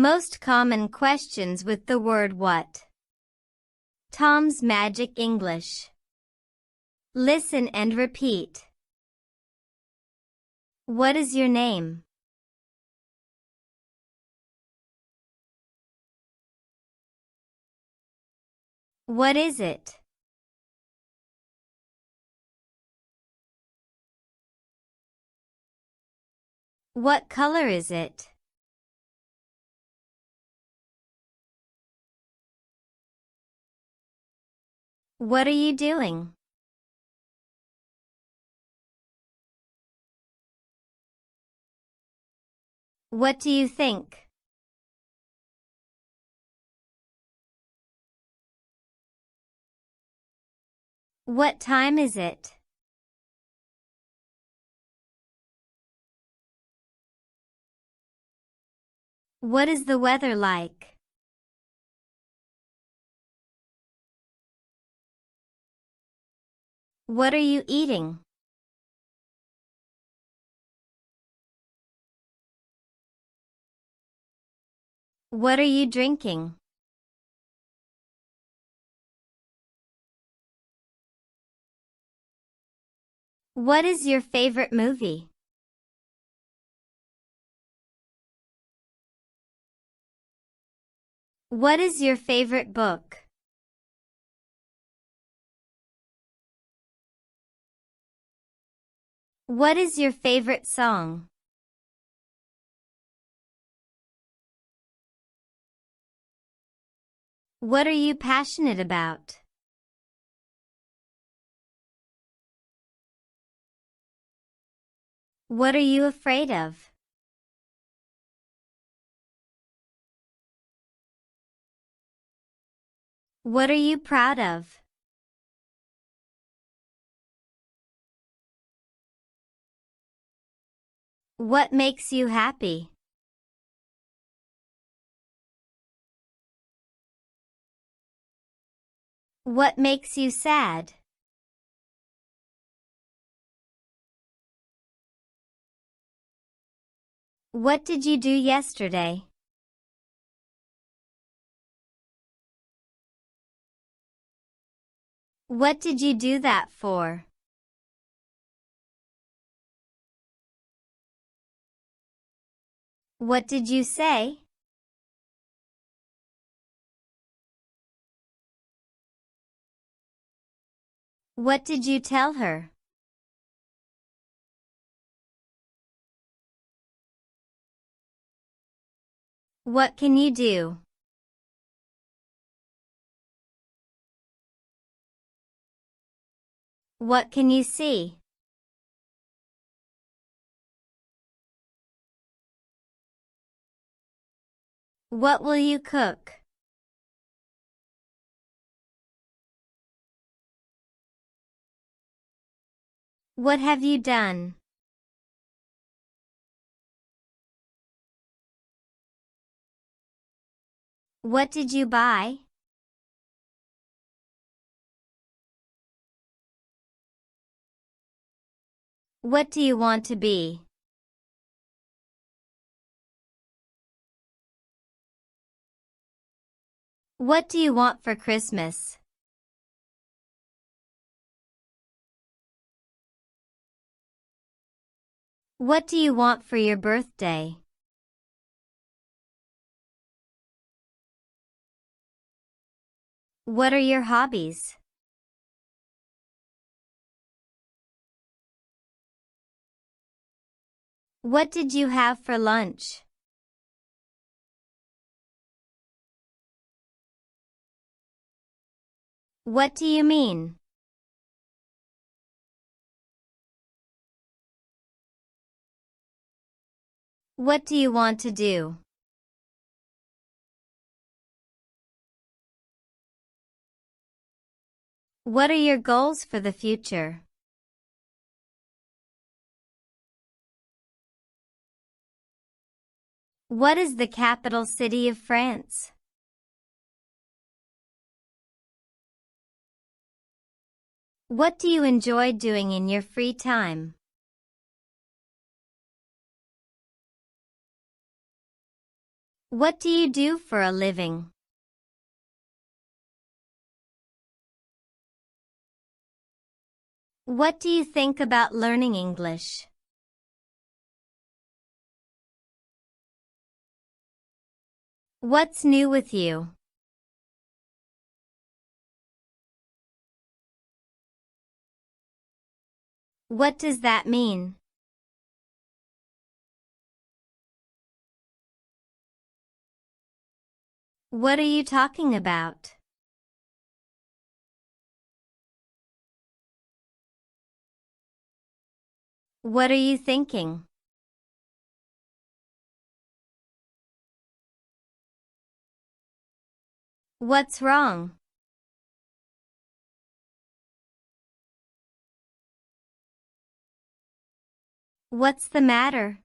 Most common questions with the word what. Tom's Magic English. Listen and repeat. What is your name? What is it? What color is it? What are you doing? What do you think? What time is it? What is the weather like? What are you eating? What are you drinking? What is your favorite movie? What is your favorite book? What is your favorite song? What are you passionate about? What are you afraid of? What are you proud of? What makes you happy? What makes you sad? What did you do yesterday? What did you do that for? What did you say? What did you tell her? What can you do? What can you see? What will you cook? What have you done? What did you buy? What do you want to be? What do you want for Christmas? What do you want for your birthday? What are your hobbies? What did you have for lunch? What do you mean? What do you want to do? What are your goals for the future? What is the capital city of France? What do you enjoy doing in your free time? What do you do for a living? What do you think about learning English? What's new with you? What does that mean? What are you talking about? What are you thinking? What's wrong? What's the matter?